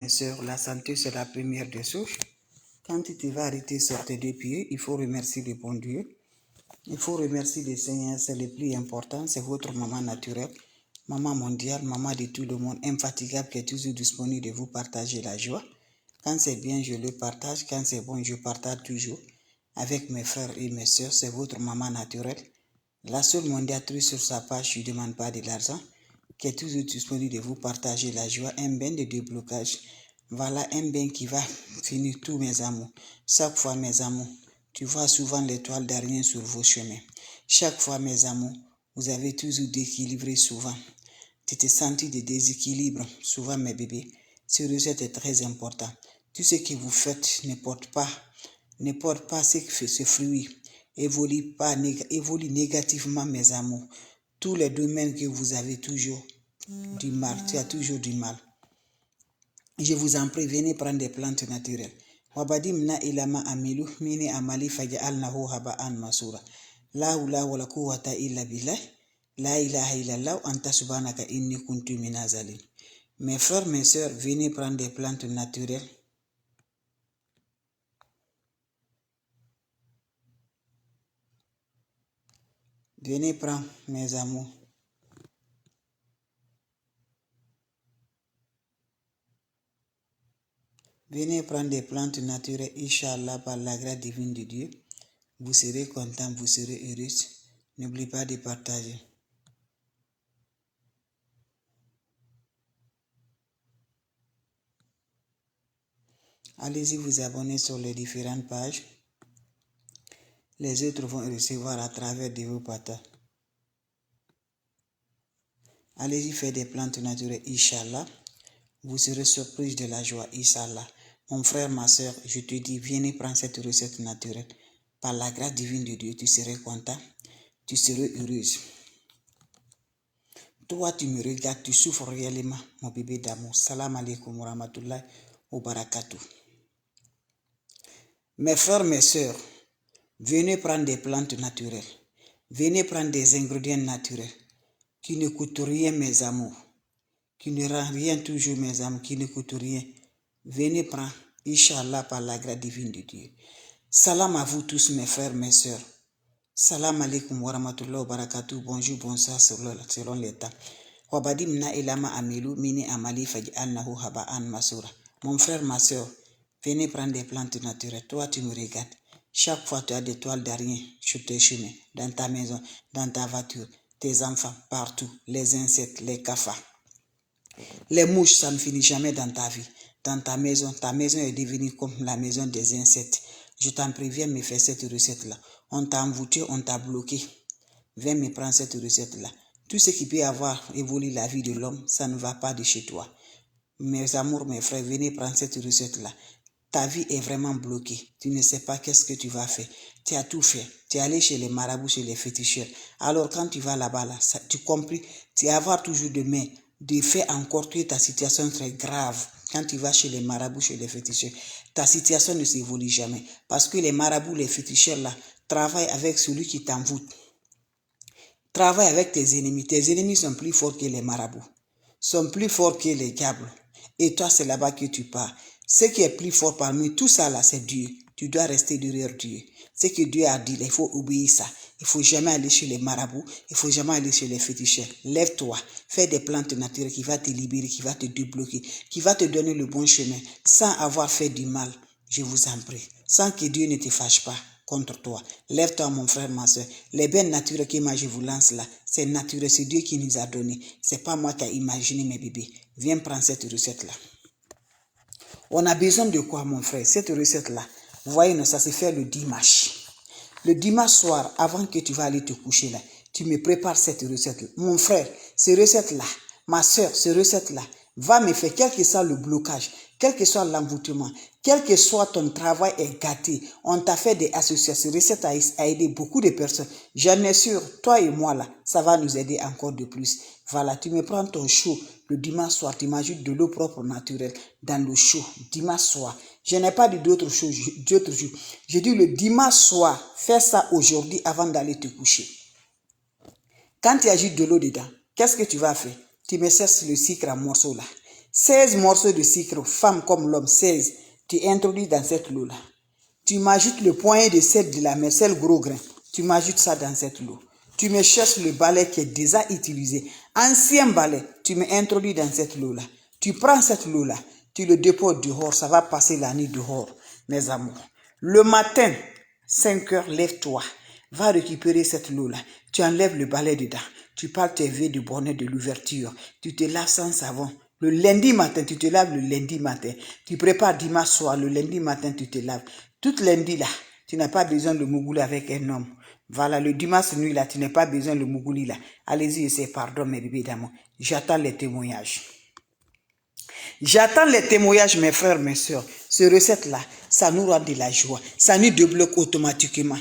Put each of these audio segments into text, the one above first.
Mes sœurs, la santé, c'est la première des choses. Quand tu te vas arrêter sur tes deux pieds, il faut remercier le bon Dieu. Il faut remercier le Seigneur, c'est le plus important. C'est votre maman naturelle, maman mondiale, maman de tout le monde, infatigable, qui est toujours disponible de vous partager la joie. Quand c'est bien, je le partage. Quand c'est bon, je partage toujours. Avec mes frères et mes sœurs, c'est votre maman naturelle. La seule mondiatrice sur sa page, je ne demande pas de l'argent, qui est toujours disponible de vous partager la joie, un bain de déblocage. Voilà un bain qui va finir tous mes amours. Chaque fois, mes amours, tu vois souvent l'étoile d'araignée sur vos chemins. Chaque fois, mes amours, vous avez toujours déséquilibré souvent. Tu te sens de déséquilibre, souvent, mes bébés. Ce recette est très important. Tout ce que vous faites ne porte pas ce que fait ce fruit. Évolue négativement, mes amours. Tous les domaines que vous avez toujours du mal, tu as toujours du mal. Je vous en prie, venez prendre des plantes naturelles. Wabadimna ilama amilu mini amali faja'alnahu haba'an masura. La hawla wala quwwata illa billah. La ilaha illallah anta subhanaka inni kuntu minazalin. Mes frères, mes sœurs, venez prendre des plantes naturelles. Venez prendre, mes amours. Venez prendre des plantes naturelles, Inch'Allah, par la grâce divine de Dieu. Vous serez content, vous serez heureux. N'oubliez pas de partager. Allez-y vous abonner sur les différentes pages. Les autres vont recevoir à travers de vos partages. Allez-y faire des plantes naturelles, Inch'Allah. Vous serez surpris de la joie, Inch'Allah. Mon frère, ma soeur, je te dis, viens prendre cette recette naturelle. Par la grâce divine de Dieu, tu serais content, tu serais heureuse. Toi, tu me regardes, tu souffres réellement, mon bébé d'amour. Salam alaikum wa rahmatullahi wa barakatuh. Mes frères, mes sœurs, venez prendre des plantes naturelles. Venez prendre des ingrédients naturels qui ne coûtent rien, mes amours. Qui ne rend rien toujours, mes amours, qui ne coûtent rien. Venez prendre, Inch'Allah, par la grâce divine de Dieu. Salam à vous tous, mes frères, mes sœurs. Salam alaikum wa rahmatullahi wa barakatuh. Bonjour, bonsoir, selon les temps. Wabadimna ilama amilu mini amali faj'alnahu haba'an masura. Mon frère, ma soeur, venez prendre des plantes naturelles. Toi, tu me regardes. Chaque fois, tu as des toiles d'araignée sur tes chemins, dans ta maison, dans ta voiture, tes enfants, partout, les insectes, les cafards. Les mouches, ça ne finit jamais dans ta vie. Dans ta maison est devenue comme la maison des insectes. Je t'en préviens, me faire cette recette-là. On t'a envoûté, on t'a bloqué. Viens me prendre cette recette-là. Tout ce qui peut avoir évolué la vie de l'homme, ça ne va pas de chez toi. Mes amours, mes frères, venez prendre cette recette-là. Ta vie est vraiment bloquée. Tu ne sais pas qu'est-ce que tu vas faire. Tu as tout fait. Tu es allé chez les marabouts, chez les féticheurs. Alors quand tu vas là-bas, là, tu comprends, tu vas avoir toujours de fait encore que ta situation très grave. Quand tu vas chez les marabouts, chez les féticheurs, ta situation ne s'évolue jamais. Parce que les marabouts, les féticheurs là, travaillent avec celui qui t'envoûte. Travaille avec tes ennemis. Tes ennemis sont plus forts que les marabouts. Sont plus forts que les diables. Et toi, c'est là-bas que tu pars. Ce qui est plus fort parmi tout ça là, c'est Dieu. Tu dois rester derrière Dieu. Ce que Dieu a dit, il faut obéir ça. Il ne faut jamais aller chez les marabouts. Il ne faut jamais aller chez les féticheurs. Lève-toi. Fais des plantes naturelles qui vont te libérer, qui vont te débloquer, qui vont te donner le bon chemin, sans avoir fait du mal. Je vous en prie. Sans que Dieu ne te fâche pas contre toi. Lève-toi, mon frère, ma soeur. Les bains naturels que moi je vous lance là, c'est naturel, c'est Dieu qui nous a donné. C'est pas moi qui ai imaginé, mes bébés. Viens prendre cette recette-là. On a besoin de quoi, mon frère? Cette recette-là, vous voyez, ça se fait le dimanche. Le dimanche soir, avant que tu vas aller te coucher là, tu me prépares cette recette-là. Mon frère, cette recette-là, ma soeur, cette recette-là, va me faire, quel que soit le blocage, quel que soit l'envoûtement, quel que soit ton travail est gâté. On t'a fait des associations. Cette recette a aidé beaucoup de personnes. J'en ai sûr, toi et moi là, ça va nous aider encore de plus. Voilà, tu me prends ton chaud le dimanche soir, tu m'ajoutes de l'eau propre naturelle dans le chaud, dimanche soir. Je n'ai pas dit d'autres choses, d'autres jours. Je dis le dimanche soir, fais ça aujourd'hui avant d'aller te coucher. Quand tu ajoutes de l'eau dedans, qu'est-ce que tu vas faire? Tu me cesses le sucre en morceaux là. 16 morceaux de sucre, femme comme l'homme, 16. Tu introduis dans cette l'eau-là. Tu m'ajoutes le poignet de sel de la mer, sel gros grain. Tu m'ajoutes ça dans cette eau. Tu me cherches le balai qui est déjà utilisé. Ancien balai, tu m'introduis dans cette eau-là. Tu prends cette eau-là, tu le déposes dehors, ça va passer la nuit dehors, mes amours. Le matin, 5 heures, lève-toi. Va récupérer cette eau-là. Tu enlèves le balai dedans. Tu pars tes vœux du bonheur de l'ouverture. Tu te laves sans savon. Le lundi matin, tu te laves le lundi matin. Tu prépares dimanche soir, le lundi matin, tu te laves. Tout lundi là, tu n'as pas besoin de mougouli avec un homme. Voilà, le dimanche nuit là, tu n'as pas besoin de mougouli là. Allez-y, c'est pardon mes bébés d'amour. J'attends les témoignages. J'attends les témoignages, mes frères, mes soeurs. Ce recette-là, ça nous rend de la joie. Ça nous débloque automatiquement.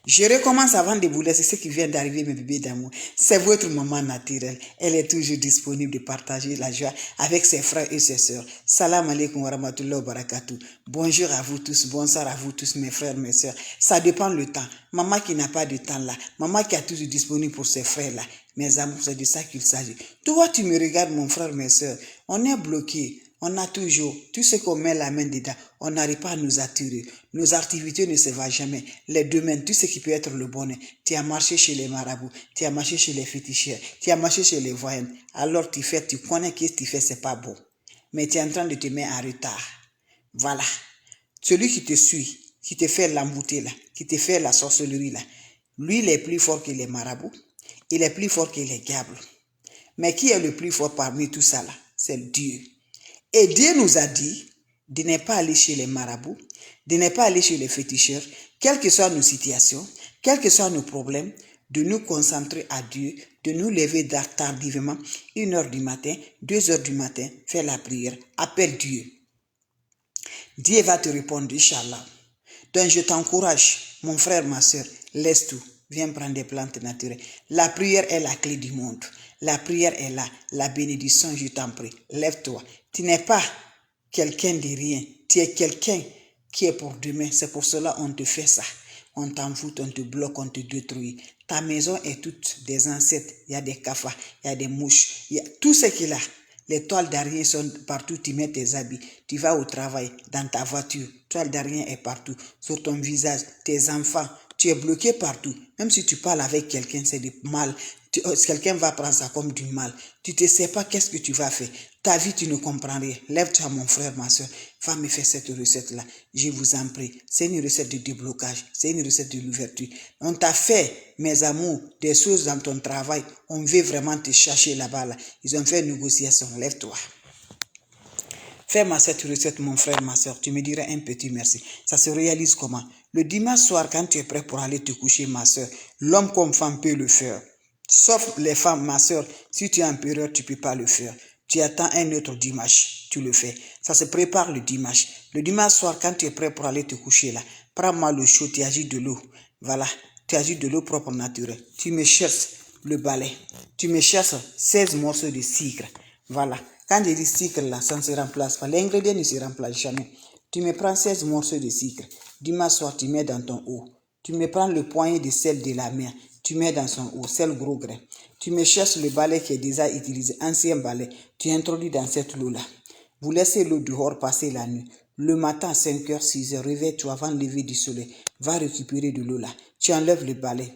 Je recommence avant de vous laisser ce qui vient d'arriver, mes bébés d'amour. C'est votre maman naturelle. Elle est toujours disponible de partager la joie avec ses frères et ses sœurs. Salam alaikum wa rahmatullahi wa barakatuh. Bonjour à vous tous, bonsoir à vous tous, mes frères, mes sœurs. Ça dépend le temps. Maman qui n'a pas de temps là, maman qui est toujours disponible pour ses frères là. Mes amours, c'est de ça qu'il s'agit. Toi, tu me regardes, mon frère, mes sœurs. On est bloqué. On a toujours, tout ce qu'on met la main dedans, on n'arrive pas à nous attirer. Nos activités ne se vont jamais. Les domaines, tout ce qui peut être le bonheur. Tu as marché chez les marabouts, tu as marché chez les féticheurs, tu as marché chez les voyants. Alors tu connais que ce que tu fais, c'est pas beau. Mais tu es en train de te mettre en retard. Voilà. Celui qui te suit, qui te fait l'embouter là, qui te fait la sorcellerie là, lui, il est plus fort que les marabouts. Il est plus fort que les diables. Mais qui est le plus fort parmi tout ça là? C'est Dieu. Et Dieu nous a dit de ne pas aller chez les marabouts, de ne pas aller chez les féticheurs, quelles que soient nos situations, quels que soient nos problèmes, de nous concentrer à Dieu, de nous lever tardivement, 1 heure du matin, 2 heures du matin, faire la prière, appelle Dieu. Dieu va te répondre, Inch'Allah. Donc je t'encourage, mon frère, ma soeur, laisse tout. Viens prendre des plantes naturelles. La prière est la clé du monde. La prière est là. La bénédiction, je t'en prie. Lève-toi. Tu n'es pas quelqu'un de rien. Tu es quelqu'un qui est pour demain. C'est pour cela qu'on te fait ça. On t'envoûte, on te bloque, on te détruit. Ta maison est toute des insectes. Il y a des cafards, il y a des mouches. Il y a tout ce qu'il y a. Les toiles d'araignée sont partout, tu mets tes habits, tu vas au travail, dans ta voiture, toile d'araignée est partout, sur ton visage, tes enfants, tu es bloqué partout. Même si tu parles avec quelqu'un, c'est du mal. Quelqu'un va prendre ça comme du mal. Tu ne sais pas qu'est-ce que tu vas faire. Ta vie, tu ne comprends rien. Lève-toi, mon frère, ma soeur. Va me faire cette recette-là. Je vous en prie. C'est une recette de déblocage. C'est une recette de l'ouverture. On t'a fait, mes amours, des choses dans ton travail. On veut vraiment te chercher là-bas. Là. Ils ont fait une négociation. Lève-toi. Fais-moi cette recette, mon frère, ma soeur. Tu me dirais un petit merci. Ça se réalise comment? Le dimanche soir, quand tu es prêt pour aller te coucher, ma soeur, l'homme comme femme peut le faire. Sauf les femmes, ma soeur, si tu es en période, tu ne peux pas le faire. Tu attends un autre dimanche, tu le fais. Ça se prépare le dimanche. Le dimanche soir, quand tu es prêt pour aller te coucher là, prends-moi le chaud, tu agis de l'eau. Voilà, tu agis de l'eau propre naturelle. Tu me cherches le balai. Tu me cherches 16 morceaux de sucre. Voilà. Quand je dis sucre là, ça ne se remplace pas. L'ingrédient ne se remplace jamais. Tu me prends 16 morceaux de sucre. Dimanche soir, tu mets dans ton eau. Tu me prends le poignet de sel de la mer. Tu mets dans son eau, sel gros grain. Tu me cherches le balai qui est déjà utilisé, ancien balai. Tu introduis dans cette eau-là. Vous laissez l'eau dehors passer la nuit. Le matin, 5h, 6h, réveille-toi avant le lever du soleil. Va récupérer de l'eau là. Tu enlèves le balai.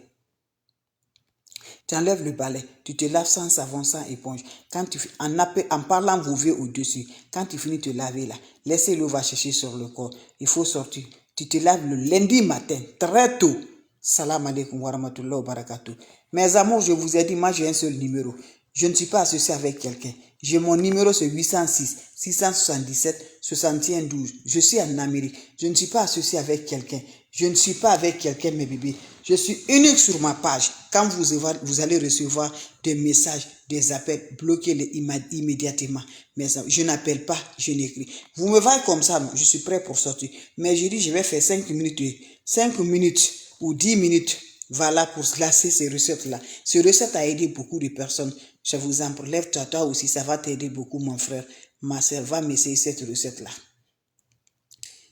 Tu enlèves le balai, tu te laves sans savon, sans éponge. Quand en parlant vos yeux au-dessus, quand tu finis de te laver là, laissez l'eau va chercher sur le corps. Il faut sortir. Tu te laves le lundi matin, très tôt. Salam alaikum wa rahmatullahi wa barakatuh. Mes amours, je vous ai dit, moi j'ai un seul numéro. Je ne suis pas associé avec quelqu'un. J'ai mon numéro, c'est 806 677 61 12. Je suis en Amérique. Je ne suis pas associé avec quelqu'un. Je ne suis pas avec quelqu'un, mes bébés. Je suis unique sur ma page. Quand vous allez recevoir des messages, des appels, bloquez-les immédiatement. Mais je n'appelle pas, je n'écris. Vous me voyez comme ça, je suis prêt pour sortir. Mais je dis, je vais faire 5 minutes ou 10 minutes. Voilà pour classer ces recettes-là. Ces recettes a aidé beaucoup de personnes. Je vous en prie, lève-toi, toi aussi, ça va t'aider beaucoup, mon frère. Ma soeur, va m'essayer cette recette-là.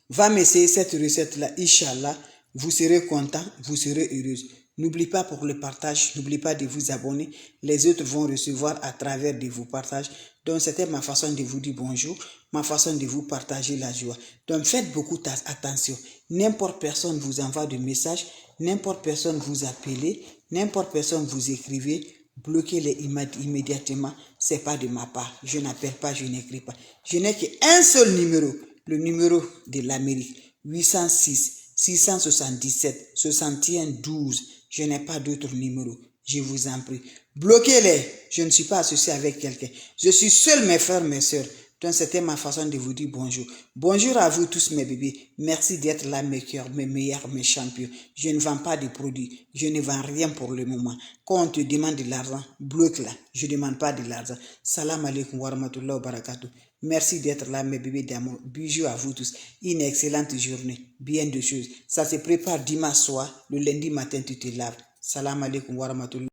Va m'essayer cette recette-là, Inch'Allah. Vous serez content, vous serez heureuse. N'oublie pas pour le partage, n'oublie pas de vous abonner. Les autres vont recevoir à travers de vos partages. Donc, c'était ma façon de vous dire bonjour, ma façon de vous partager la joie. Donc, faites beaucoup attention. N'importe personne vous envoie des messages, n'importe personne vous appelle, n'importe personne vous écrivez, bloquez-les immédiatement. C'est pas de ma part. Je n'appelle pas, je n'écris pas. Je n'ai qu'un seul numéro, le numéro de l'Amérique, 806 677 61 12. Je n'ai pas d'autre numéro. Je vous en prie. Bloquez-les. Je ne suis pas associé avec quelqu'un. Je suis seul, mes frères, mes soeurs. Donc, c'était ma façon de vous dire bonjour. Bonjour à vous tous, mes bébés. Merci d'être là, mes cœurs, mes meilleurs, mes champions. Je ne vends pas de produits. Je ne vends rien pour le moment. Quand on te demande de l'argent, bloque-la. Je ne demande pas de l'argent. Salam alaikum wa rahmatullahi wa barakatuh. Merci d'être là, mes bébés d'amour. Bisous à vous tous. Une excellente journée. Bien de choses. Ça se prépare dimanche soir. Le lundi matin, tu te laves. Salam alaikum wa rahmatullahi.